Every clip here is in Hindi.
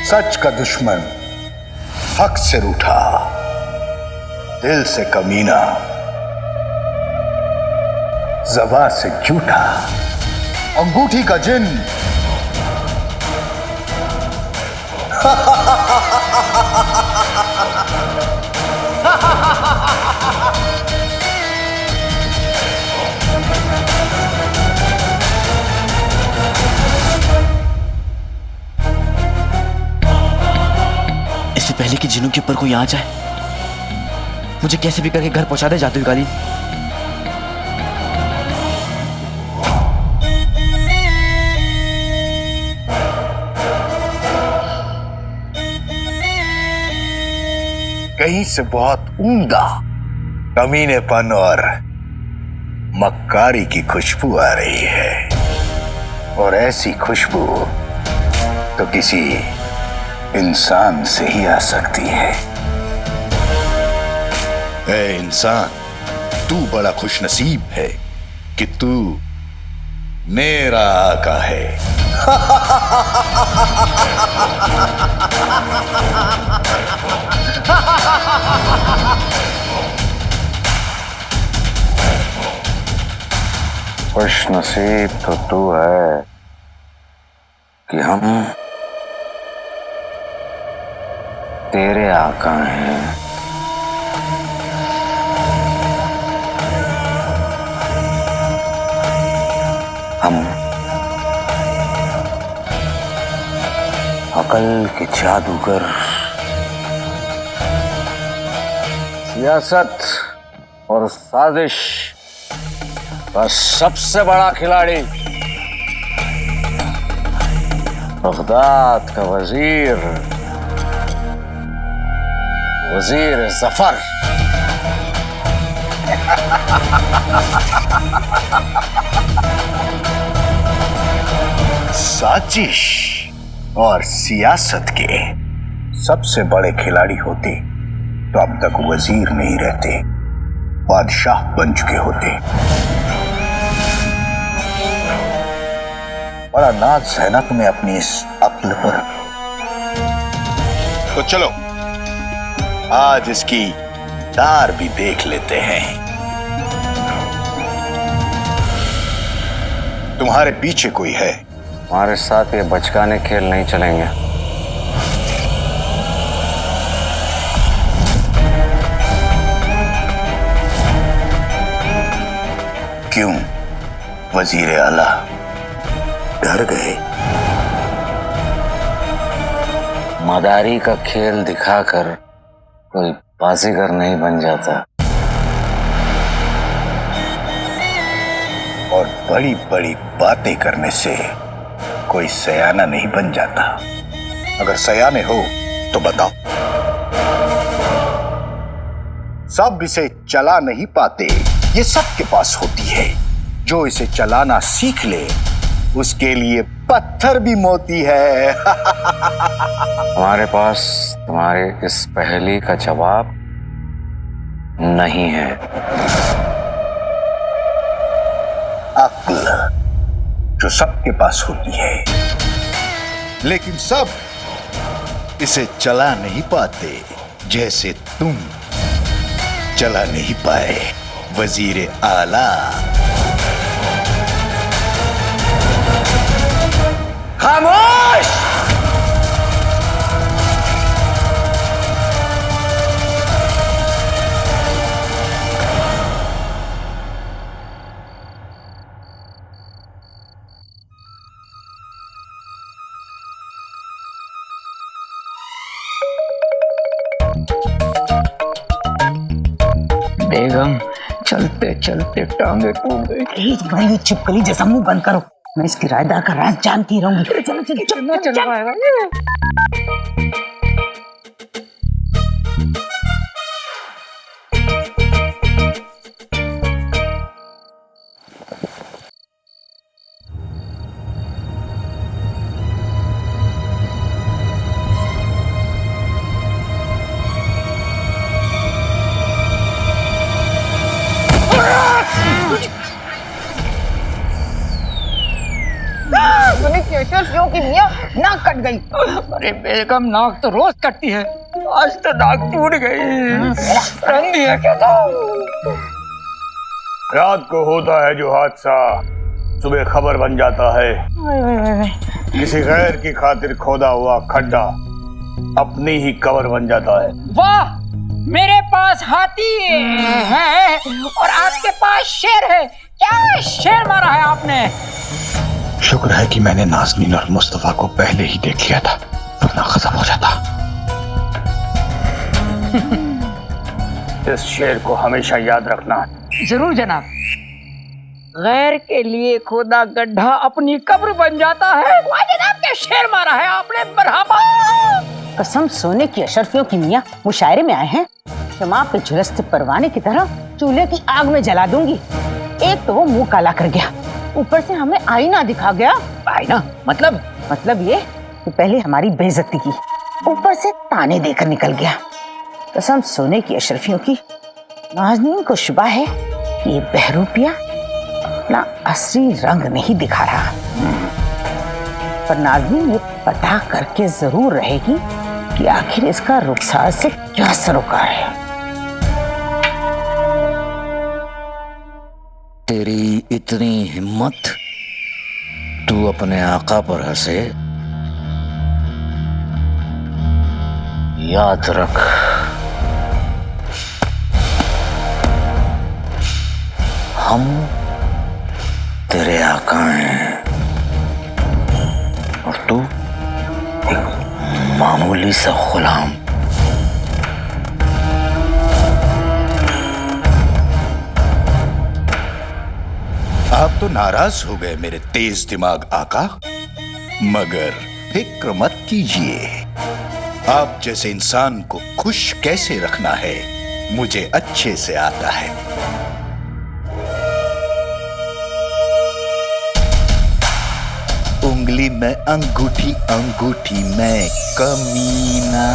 सच का दुश्मन, हक से रूठा, दिल से कमीना, ज़बान से झूठा, अंगूठी का जिन। इससे पहले कि जिनों के ऊपर कोई आ जाए, मुझे कैसे भी करके घर पहुंचा दे जादुई कालीन। कहीं से बहुत उम्दा कमीनेपन और मक्कारी की खुशबू आ रही है, और ऐसी खुशबू तो किसी इंसान से ही आ सकती है। ए इंसान, तू बड़ा खुशनसीब है कि तू मेरा आका है। खुशनसीब तो तू है कि हम तेरे आका हैं। हम अकल के जादूगर, सियासत और साजिश का सबसे बड़ा खिलाड़ी, बगदाद का वजीर, वजीर जफर। साजिश और सियासत के सबसे बड़े खिलाड़ी होते तो अब तक वजीर नहीं रहते, बादशाह बन चुके होते। बड़ा नाज है ना तुम्हें अपनी इस अक्ल पर। तो चलो आज इसकी तार भी देख लेते हैं। तुम्हारे पीछे कोई है? हमारे साथ ये बचकाने खेल नहीं चलेंगे। क्यों वजीर आला डर गए? मदारी का खेल दिखाकर कोई बाजीगर नहीं बन जाता, और बड़ी बड़ी बातें करने से कोई सयाना नहीं बन जाता। अगर सयाने हो तो बताओ। सब इसे चला नहीं पाते, ये सबके पास होती है। जो इसे चलाना सीख ले उसके लिए पत्थर भी मोती है। हमारे पास तुम्हारे इस पहेली का जवाब नहीं है। अक्ल जो सबके पास होती है, लेकिन सब इसे चला नहीं पाते, जैसे तुम चला नहीं पाए वजीर आला। खामोश! बेगम, चलते चलते टांगे टूट गई। भाई छिपकली जैसा मुंह बंद करो, मैं इस किराएदार का राज जानती रहूंगी। चलो चलो चलो चलो। अशरफियों की मियां नाक कट गई। अरे बेगम, नाक तो रोज कटती है, आज तो नाक टूट गई। रंग दिया क्या था? रात को होता है जो हादसा सुबह खबर बन जाता है। किसी गैर की खातिर खोदा हुआ खड्डा अपनी ही कबर बन जाता है। वाह, मेरे पास हाथी है और आपके पास शेर है। क्या शेर मारा है आपने? शुक्र है कि मैंने नाज़नीन और मुस्तफा को पहले ही देख लिया था, वरना खत्म हो जाता। इस शेर को हमेशा याद रखना। जरूर जनाब। गैर के लिए खोदा गड्ढा अपनी कब्र बन जाता है। वाह जनाब, क्या शेर मारा है आपने, मरहबा। कसम सोने की अशरफियों की मियां मुशायरे में आए हैं। शमा पे झुलसते परवाने की तरह चूल्हे की आग में जला दूंगी। एक तो वो मुंह काला कर गया, ऊपर से हमें आईना दिखा गया। आईना मतलब ये कि पहले हमारी बेइज्जती की, ऊपर से ताने देकर निकल गया। कसम सोने की अशरफियों की, नाज़नीन को शुबा है कि ये बहरूपिया अपना असली रंग नहीं दिखा रहा। पर नाज़नीन ये पता करके जरूर रहेगी कि आखिर इसका रुखसार से क्या सरोकार है। तेरी इतनी हिम्मत, तू अपने आका पर हंसे? याद रख, हम तेरे आका हैं और तू एक मामूली सा गुलाम। आप तो नाराज हो गए मेरे तेज दिमाग आका, मगर फिक्र मत कीजिए। आप जैसे इंसान को खुश कैसे रखना है मुझे अच्छे से आता है। उंगली में अंगूठी, अंगूठी में कमीना।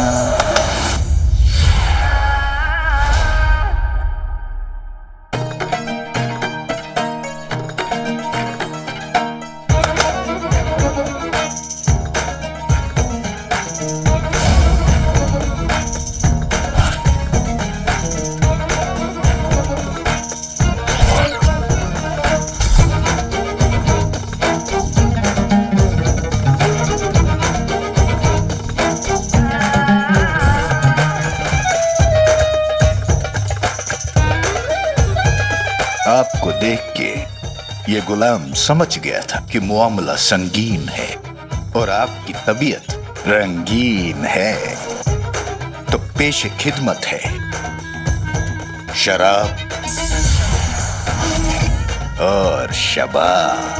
आपको देख के ये गुलाम समझ गया था कि मुआमला संगीन है और आपकी तबीयत रंगीन है, तो पेशे खिदमत है शराब और शबाब।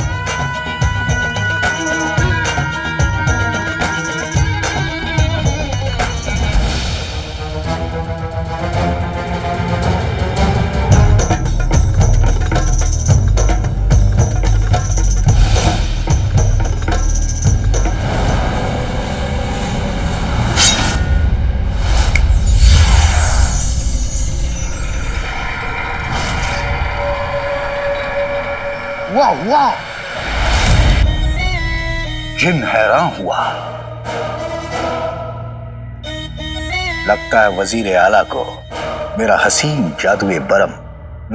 वाह वाह, जिन हैरान हुआ। लगता है वजीर आला को मेरा हसीन जादुए बरम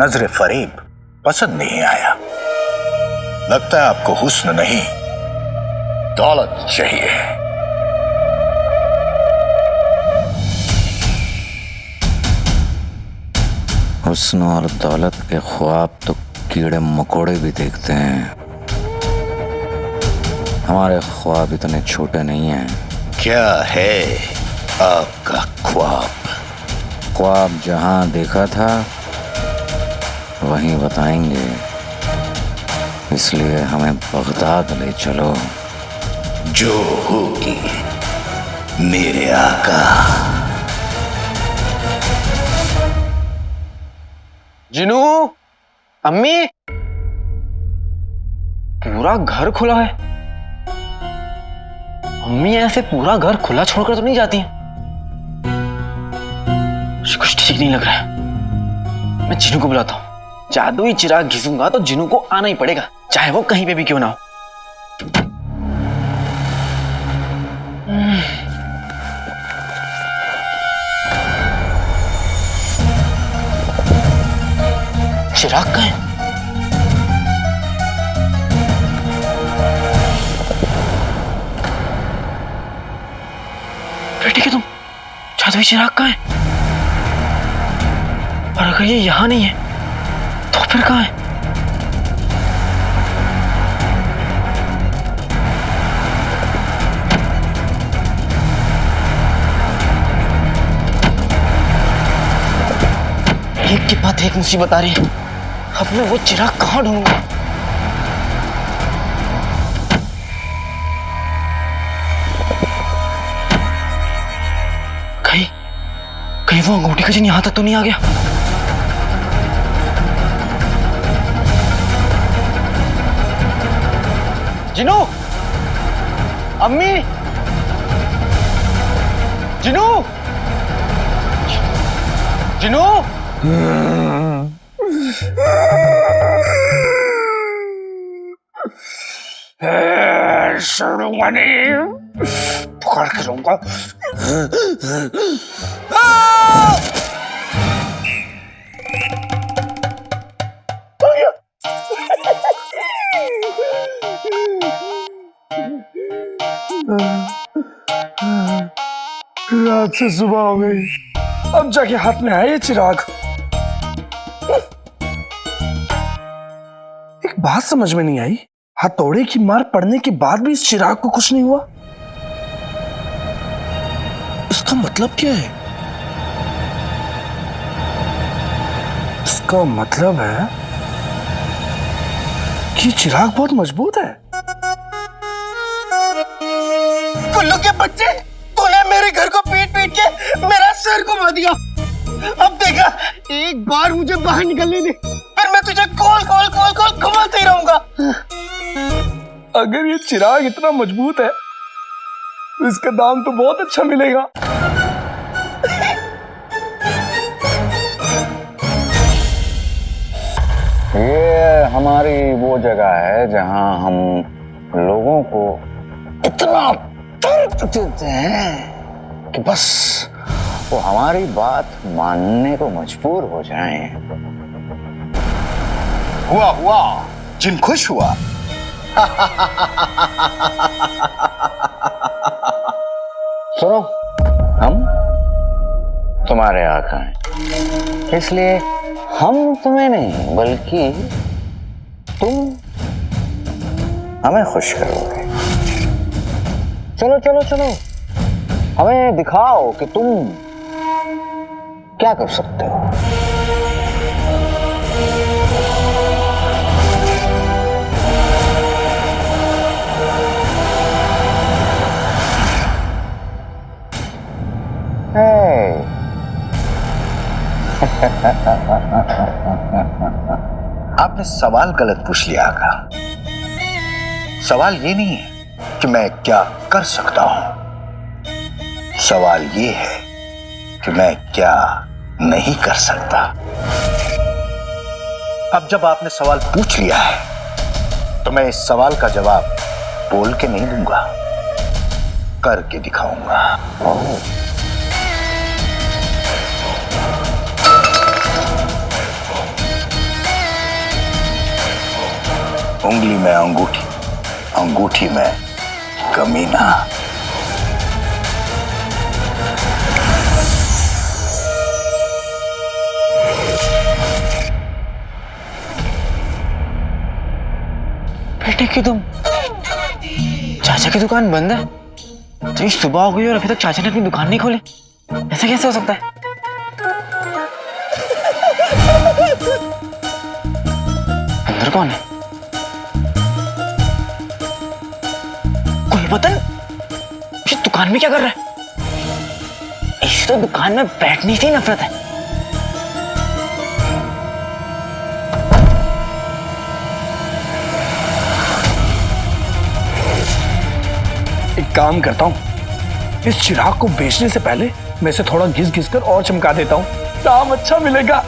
नजरे फरेब पसंद नहीं आया। लगता है आपको हुस्न नहीं दौलत चाहिए। हुस्न और दौलत के ख्वाब तो कीड़े मकोड़े भी देखते हैं। हमारे ख्वाब इतने छोटे नहीं हैं। क्या है आपका ख्वाब? ख्वाब जहां देखा था वहीं बताएंगे, इसलिए हमें बगदाद ले चलो। जो होगी मेरे आका। जिनू, अम्मी, पूरा घर खुला है। अम्मी ऐसे पूरा घर खुला छोड़कर तो नहीं जाती हैं। मुझे कुछ ठीक नहीं लग रहा है। मैं जिनू को बुलाता हूँ। जादुई चिराग घिसूंगा तो जिनू को आना ही पड़ेगा, चाहे वो कहीं पे भी क्यों ना हो। चिराग का है? बेटे कि तुम जादुई चिराग का है? और अगर ये यहां नहीं है तो फिर कहां है? एक के बाद एक मुसीबत आ रही है। अब मैं वो चिराग कहां ढूंढूंगा? कहीं वो अंगूठी का जिन यहां तक तो नहीं आ गया? जिनू, अम्मी, जिनू, जिनू। छोड़ूंगा नहीं, पकड़ के रहूंगा। रात से सुबह हो गई, अब जाके हाथ में आया ये चिराग। एक बात समझ में नहीं आई, हथौड़े की मार पड़ने के बाद भी इस चिराग को कुछ नहीं हुआ। इसका मतलब क्या है? इसका मतलब है कि चिराग बहुत मजबूत है। कुल्लू के बच्चे, तूने मेरे घर को पीट पीट के मेरा सर घुमा दिया। अब देखा, एक बार मुझे बाहर निकलने दे, फिर मैं तुझे खोल खोल खोल खोल घुमाते ही रहूंगा। अगर ये चिराग इतना मजबूत है तो इसका दाम तो बहुत अच्छा मिलेगा। ये हमारी वो जगह है जहां हम लोगों को इतना दर्द देते हैं कि बस वो हमारी बात मानने को मजबूर हो जाएं। हुआ जिन खुश हुआ। सुनो, हम तुम्हारे आका हैं, इसलिए हम तुम्हें नहीं बल्कि तुम हमें खुश करोगे। चलो चलो चलो, हमें दिखाओ कि तुम क्या कर सकते हो। आपने सवाल गलत पूछ लिया आका। सवाल ये नहीं है कि मैं क्या कर सकता हूं, सवाल ये है कि मैं क्या नहीं कर सकता। अब जब आपने सवाल पूछ लिया है तो मैं इस सवाल का जवाब बोल के नहीं दूंगा, करके दिखाऊंगा। उंगली में अंगूठी, अंगूठी में कमीना। बेटे कि तुम, चाचा की दुकान बंद है? तो सुबह हो गई और अभी तक चाचा ने अपनी दुकान नहीं खोली, ऐसा कैसे हो सकता है? अंदर कौन है? कोई बतन, इस दुकान में क्या कर रहा है? इस तो दुकान में बैठने से ही नफरत है। एक काम करता हूं, इस चिराग को बेचने से पहले मैं इसे थोड़ा घिस घिस कर और चमका देता हूं, दाम अच्छा मिलेगा।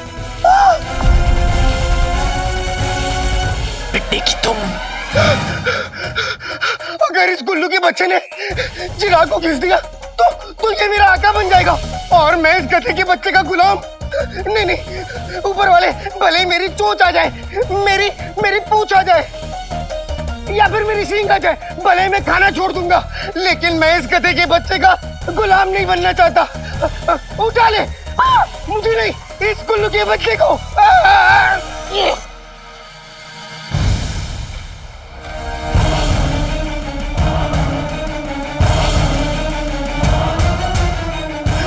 बेटे की तुम, अगर इस गुल्लू के बच्चे ने चिराग को घिस दिया तो ये मेरा आका बन जाएगा और मैं इस गधे के बच्चे का गुलाम। नहीं नहीं, ऊपर वाले भले ही मेरी चोंच आ जाए, मेरी मेरी पूंछ आ जाए, या फिर मेरी सींग आ जाए, भले ही मैं खाना छोड़ दूंगा, लेकिन मैं इस गधे के बच्चे का गुलाम नहीं बनना चाहता। उठा ले। मुझे नहीं, इस कुल्लू के बच्चे को।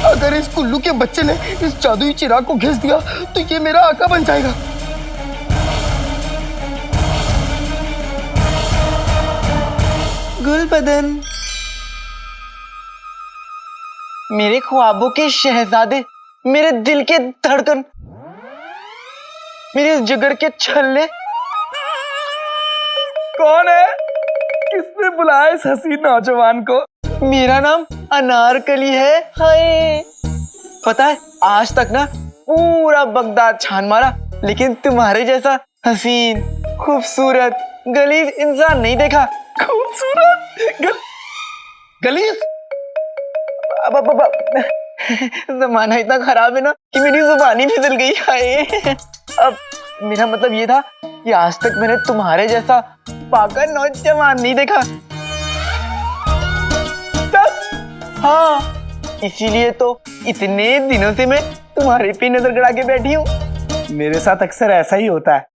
अगर इस कुल्लू के बच्चे ने इस जादुई चिराग को घिस दिया तो ये मेरा आका बन जाएगा। गुलबदन, मेरे ख्वाबों के शहजादे, मेरे दिल के धड़कन, मेरे जिगर के छल्ले, कौन है? किसने बुलाया इस हसीन नौजवान को? मेरा नाम अनारकली है। हाय, पता है आज तक ना पूरा बगदाद छान मारा, लेकिन तुम्हारे जैसा हसीन, खूबसूरत, गलीज इंसान नहीं देखा। खूबसूरत गलीज? जमाना इतना खराब है ना कि मेरी जुबान ही फिसल गई। हाय, अब मेरा मतलब ये था कि आज तक मैंने तुम्हारे जैसा पाका नौजवान नहीं देखा। हाँ, इसीलिए तो इतने दिनों से मैं तुम्हारे पे नजर गड़ा के बैठी हूँ। मेरे साथ अक्सर ऐसा ही होता है।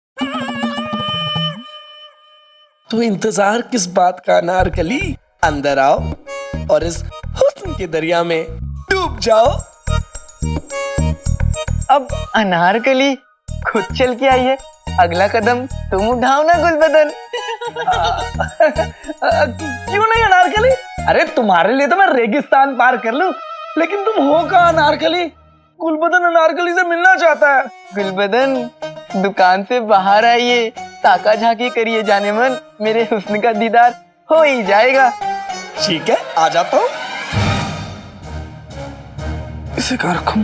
तो इंतजार किस बात का अनारकली? अंदर आओ और इस हुस्न के दरिया में डूब जाओ। अब अनारकली खुद चल के आई है, अगला कदम तुम उठाओ ना गुलबदन। क्यों नहीं अनारकली? अरे तुम्हारे लिए तो मैं रेगिस्तान पार कर लूं, लेकिन तुम हो कहाँ अनारकली? गुलबदन अनारकली से मिलना चाहता है। गुलबदन, दुकान से बाहर आइए, ताका झाकी करिए, जाने मन मेरे हुस्न का दीदार हो ही जाएगा। ठीक है, आ जाता हूँ। इसे कहाँ रखूं?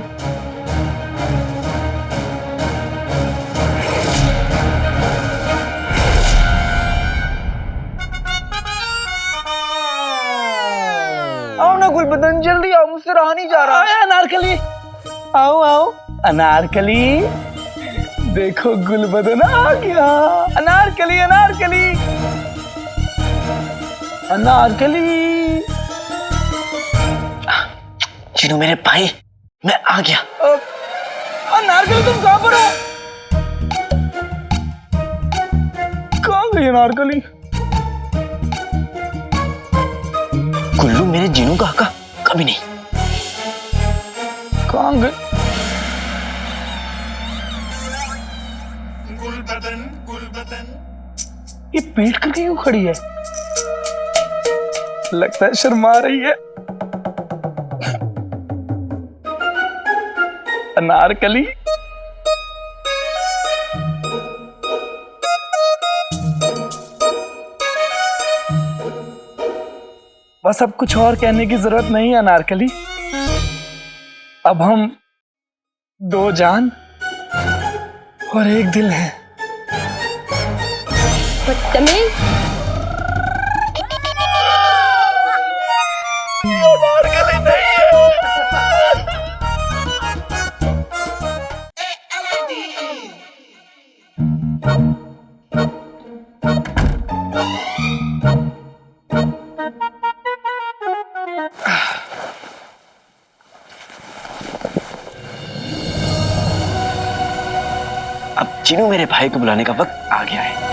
आओ ना गुलबदन, जल्दी आओ, मुझसे रहा नहीं जा रहा। अनारकली, आओ आओ। अनारकली, देखो गुलबदन आ गया। अनारकली, अनारकली, अनारकली। चिनू मेरे भाई, मैं आ गया। अनारकली तुम कहाँ पर हो? कहाँ गई अनारकली? कुल्लू मेरे जीनू का आका कभी नहीं। कहाँ गए? ये पेट करके क्यों खड़ी है? लगता है शर्मा रही है। अनारकली, बस अब कुछ और कहने की जरूरत नहीं है अनारकली। अब हम दो जान और एक दिल हैं। अनारकली नहीं है। अब चिनू मेरे भाई को बुलाने का वक्त आ गया है।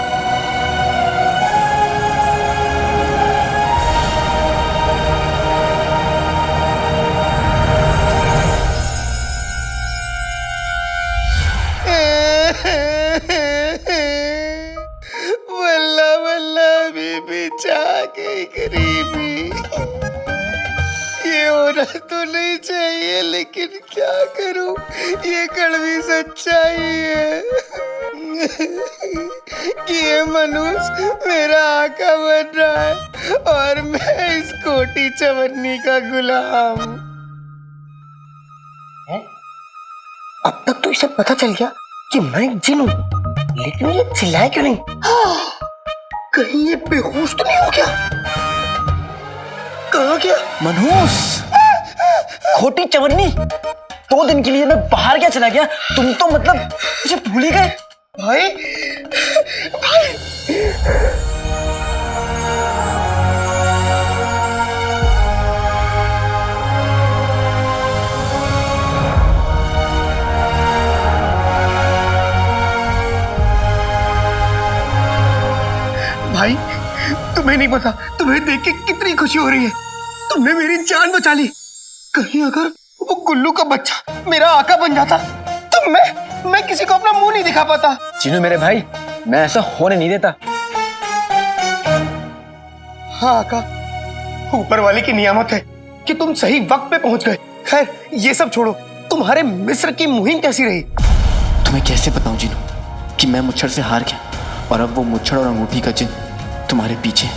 वल्ला वल्ला बीबी चाह गई गरीबी। ये होना तो नहीं चाहिए, लेकिन क्या करूं, ये कड़वी सच्चाई है कि ये मनुष्य मेरा आका बन रहा है और मैं इस कोटी चवन्नी का गुलाम। अब तक तो इसे पता चल गया कि मैं एक जिन हूं, लेकिन ये चिल्लाए क्यों नहीं? कहीं ये बेहोश तो नहीं हो गया? कहाँ गया? मनहूस, खोटी चवन्नी, 2 दिन के लिए मैं बाहर क्या चला गया, तुम तो मतलब मुझे भूल ही गए। भाई भाई तुम्हें नहीं पता, तुम्हें देख के कितनी खुशी हो रही है। तुमने मेरी जान बचा ली। कहीं अगर वो गुल्लू का बच्चा मेरा आका बन जाता तो मैं किसी को अपना मुंह नहीं दिखा पाता। चिन्नू मेरे भाई, मैं ऐसा होने नहीं देता। हाँ आका, ऊपर वाले की नियामत है कि तुम सही वक्त पे पहुंच गए। खैर ये सब छोड़ो, तुम्हारे मिस्र की मुहिम कैसी रही? तुम्हें कैसे बताऊं चिन्नू कि मैं मुच्छर से हार गया और अब वो मुच्छर और अंगूठी का चिन्ह तुम्हारे पीछे